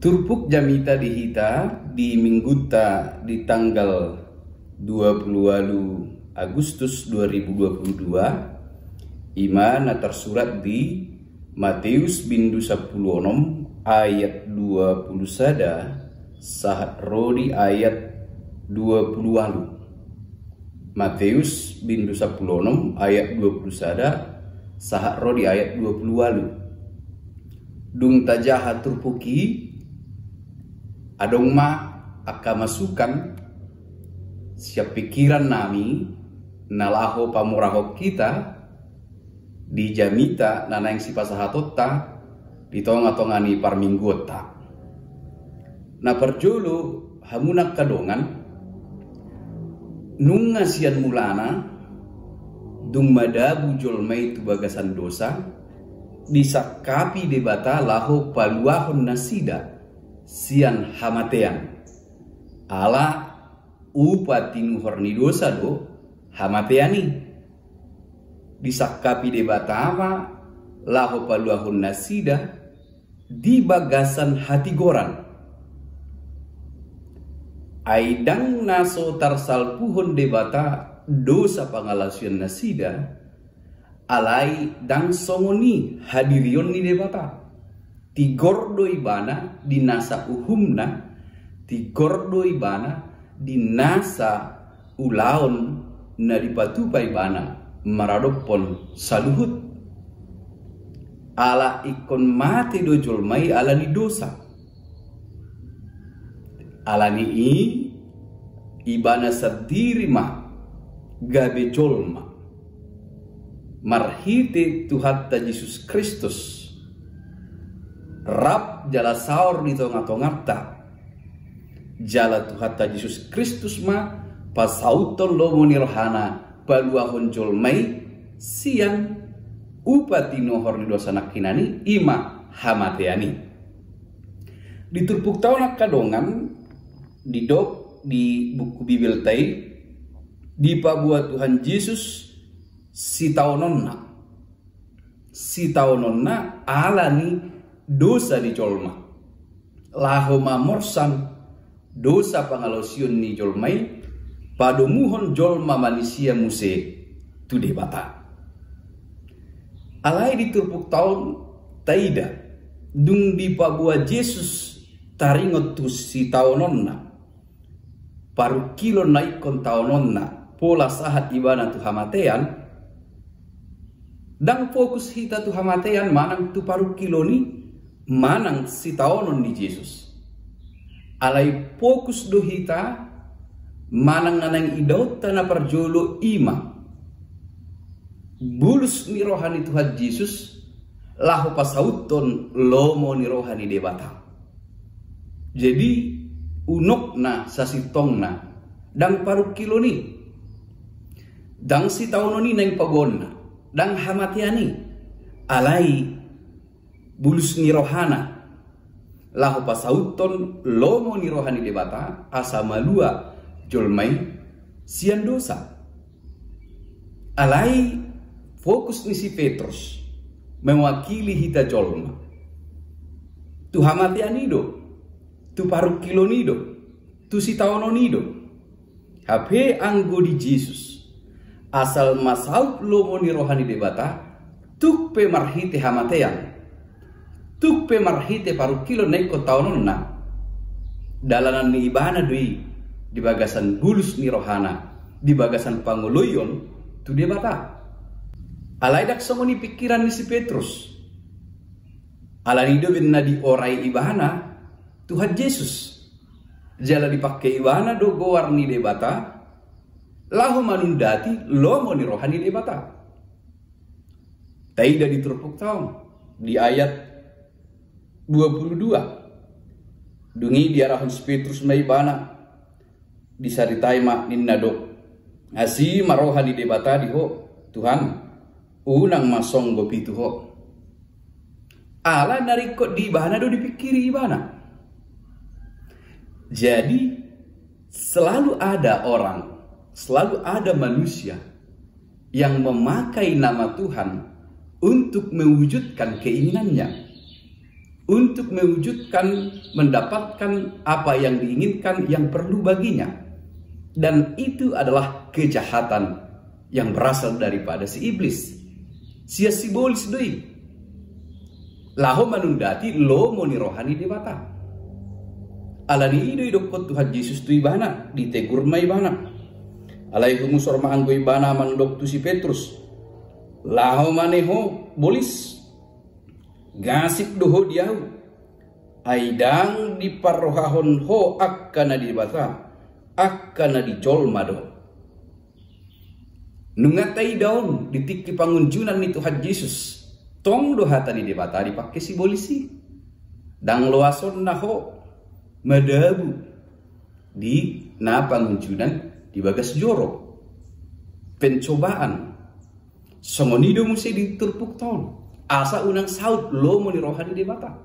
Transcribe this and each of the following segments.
Turpuk jamita dihita di mingguta di tanggal 20 Agustus 2022 imana tersurat di Matius bindu 10 ayat 20 sada sahat rodi ayat 20 walu. Matius bindu 10 ayat 20 sada sahat rodi ayat 20 walu. Dung tajaha turpuki adong ma akan masukan siap pikiran nami nalaho pamuraho kita di jamita nana yang sipasahatota di tonga-tongani parminggota. Na perjolo hamunak kadongan nung ngasian mulana dung madabu jolmai tu bagasan dosa disakapi debata laho paluahon nasida sian hamatean ala upati nuhorni dosa do hamateani disakapi debatama laho paluahun nasida di bagasan hati goran aidang naso tarsalpuhon debata dosa pangalasian nasida alai dang songoni hadirion ni debata tigordo ibana di nasa uhumna tigordo ibana di nasa ulaon na dipatupa ibana maradopon saluhut ala ikon mati do jolmai ala ni dosa ala ni ibana sadiri ma gabe jolma marhite Tuhan ta Yesus Kristus rap jala saur di tonga-tongata jala Tuhan ta Yesus Kristus ma pasauton lomo nirhana paluahon jolmai sian upati nohor ni dosa nakinani ima hamateani diturpuk tahun kadongan di dok di buku Bibil tai di pabuat Tuhan Yesus si taunonna alani dosa di colma laho mamorsan dosa pangalosion ni jolmai padomuhon jolma manusia muse tu debata alai diturpuk tahun taida dung di pabua Yesus taringot tu si taunonna paru kilo naikon taunonna pola sahat ibana tu hamatean dang fokus hita tu hamatean manang tu paru kilo ni manang si taonon di Yesus alai fokus do hita manang nanang idaut tanah perjolo ima bulus ni rohani Tuhan Yesus lahu pasauton lomo ni rohani debata jadi unok na sasitong na dang paru kilo ni dang si taonon ni nang pagonna dang hamatiani alai bulus ni rohana lahu pasauton lomo ni rohani debata asa malua jolmai sian dosa alai fokus ni si Petrus mewakili hita jolma tu hamatiani do tu paru kilo nido tu si taono nido hape anggo di Yesus asal masauk lomo ni rohani debata tuk pe marhite hamatean tuk pe marhite paru kilo neko taonon na dalanan ni ibana dui di bagasan bulus ni rohana di bagasan panguloyon tu debata alai dak somoni pikiran ni si Petrus alani do binna di orai ibana Tuhan Yesus jala dipakai ibana do goar ni debata lahu manundati lomo ni rohani debata taida diturpuk tahun di ayat 22 dungi diarahun Petrus maibana disaritai mak ninna do asi marohani debata di ho Tuhan unang masong gopi tu ho ala narikot di ibana do dipikiri ibana jadi selalu ada orang selalu ada manusia yang memakai nama Tuhan untuk mewujudkan keinginannya. untuk mewujudkan, mendapatkan apa yang diinginkan, yang perlu baginya. Dan itu adalah kejahatan yang berasal daripada si iblis. Sia sibolis doi. Laho manundati lo moni rohani debata. Alani ido kot Tuhan Yesus tu ibana, ditegur ma ibana. Alai humusor maanggo ibana manudok tu si Petrus. Laho maneho bolis. Gasip doho diau. Aidang di parrohahon ho akkana di bata. Akkana di jolma do. Nungatai daun ditiki pangunjunan ni Tuhan Yesus. Tong do hata di debata dipakai si bolisi. Dang loason na ho. Madabu. Di na pangunjunan di bagas joro. Pencobaan. Songonido musi diturpuk tahun. Asa unang saut lo mo ni rohani debata.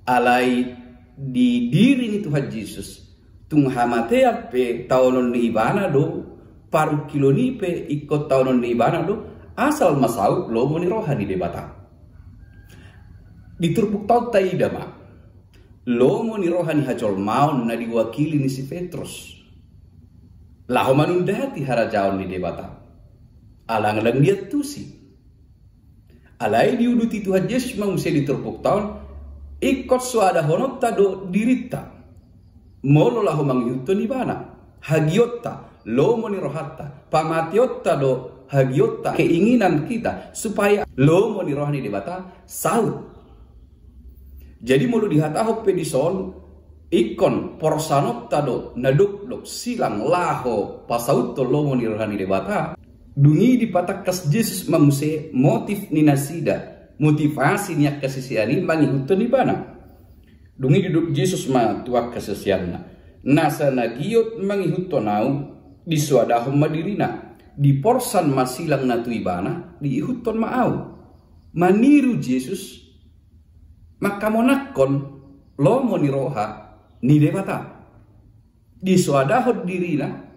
Alai di diri ni Tuhan Yesus. Tung hamate ape taonon ni ibana do. Paru kilo ni pe ikut taonon ni ibana do. Asal masaut lo mo ni rohani debata. Diturpuk tahun taidama. Lo mo ni rohani hajol maun na diwakili ni si Petrus. Laho manundati harajaon ni debata. Alang-alang dia tusi. Alai diuduti Tuhan Yesus manusia diturpuk tahun. Ikut suada honok tado dirita. Molo laho mangyuto ni bana. Hagiotta. Lo mo ni rohatta. Pamatiotta do hagiotta. Keinginan kita. Supaya lo mo ni rohani debata. Saut. Jadi mulu dihatahok pedison. Ikon porsanok tado. Naduk silang laho. Pasauto lo mo ni rohani debata. Dungi di patakas Yesus mamuse motif ni nasida. Motivasi niya kasisiani mangihuto ni bana. Dungi duduk Yesus ma tuak kasisianna. Nasa nagiyot mangihuto nau di suadahom madirina. Di porsan masilang na tuibana di ihuton maau. Maniru Yesus makamonakon lo mo ni roha ni debata. Di suadahot dirina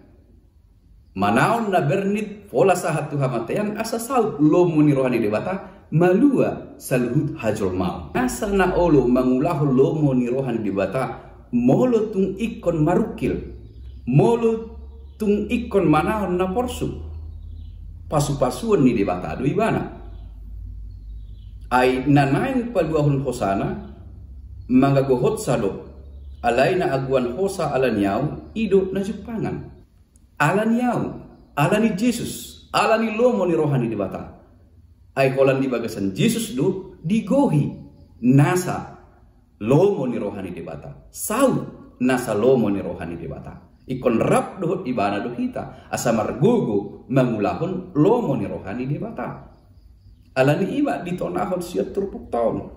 manaon na bernit pola sahat tu hamatean asa saut lo muni rohani debata malua salhut hajol mau. Asa na olo mangulahu lo muni rohani debata molo tung ikon marukil. Molo tung ikon manaon na porsu. Pasu-pasuan ni debata adu ibana. Ay nanain paluahun hosana mangagohot sado. Alay na aguan hosa alanyau ido na jupangan. Alani yau, alani Yesus, alani lomo ni rohani debata. Ay kolan di bagasan Yesus do digohi nasa lomo ni rohani debata. Sau nasa lomo ni rohani debata. Ikon rap do ibana do kita asa margugo mangulahon lomo ni rohani debata. Alani iba ditonahon siya turpuk taon.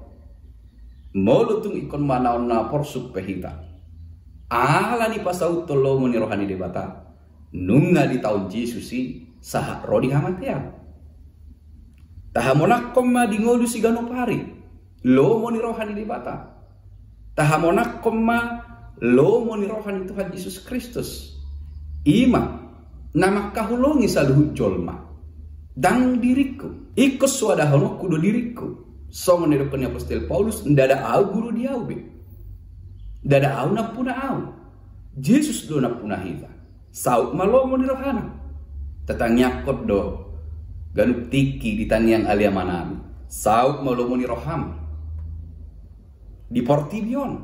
Molo tung ikon manaon na porsuk pehita. Alani pasau to lomo ni rohani debata. Nunga di tahun Yesus si sahak rodi hamatean. Tahamonak koma di ngolu si ganopari. Lo mo ni rohani debata. Tahamonak koma lo mo ni rohani Tuhan Yesus Kristus. Ima nama kahulongi saluhut jolma. Dang diriku. Ikut suadahono kudo diriku. Songon edokon Apostol Paulus ndada au guru diau be. Ndada au na puna au. Yesus do na puna hita. Sauk malomo ni rohana. Tatang nyakot do. Ganup tiki di taniang alia manami. Sauk malomo ni roham. Di portibion.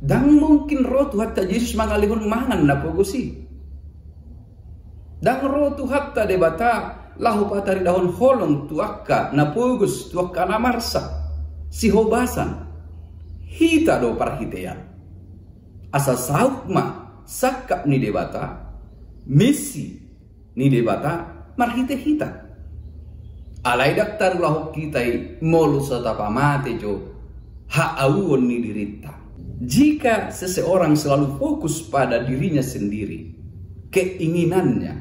Dang mungkin roh Tuhan ta Yesus mangalihun mangan na pogosi. Dang roh Tuhan ta debata. Lahu patari dahon holong tuakka na pogos tuakka na marsa. Si hobasan. Hita do parhitean. Asa sauk ma. Sakap ni debata, misi ni debata, marhite hita. Alay daktar lahok kitai molo sa tapamate jo, haawon ni dirita. Jika seseorang selalu fokus pada dirinya sendiri, keinginannya,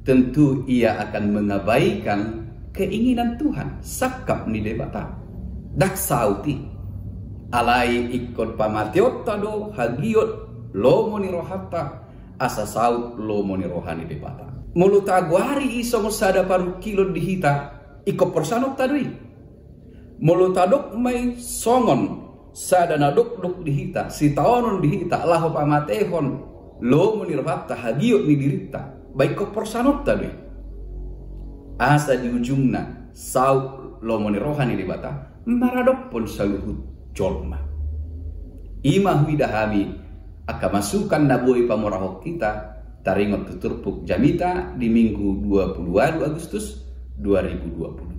tentu ia akan mengabaikan keinginan Tuhan. Sakap ni debata. Dak sauti, alay ikot pamatiot tado hagiot, lo moni rohatta asa saut lo moni rohani debata. Mulut aguari iso sada paru kilo dihita iko porsanok tadui. molotadok mai songon sadana dok dihita si taonon dihita laho pamatehon lo munirfatta hagio ni dirita baik ko porsanot tadi asa di ujungna sau lo munirohani di bata maradok pun saluhut jolma imah widahami akan masukkan naboi pamorahok kita taringot tuturpuk jamita di minggu 22 Agustus 2020.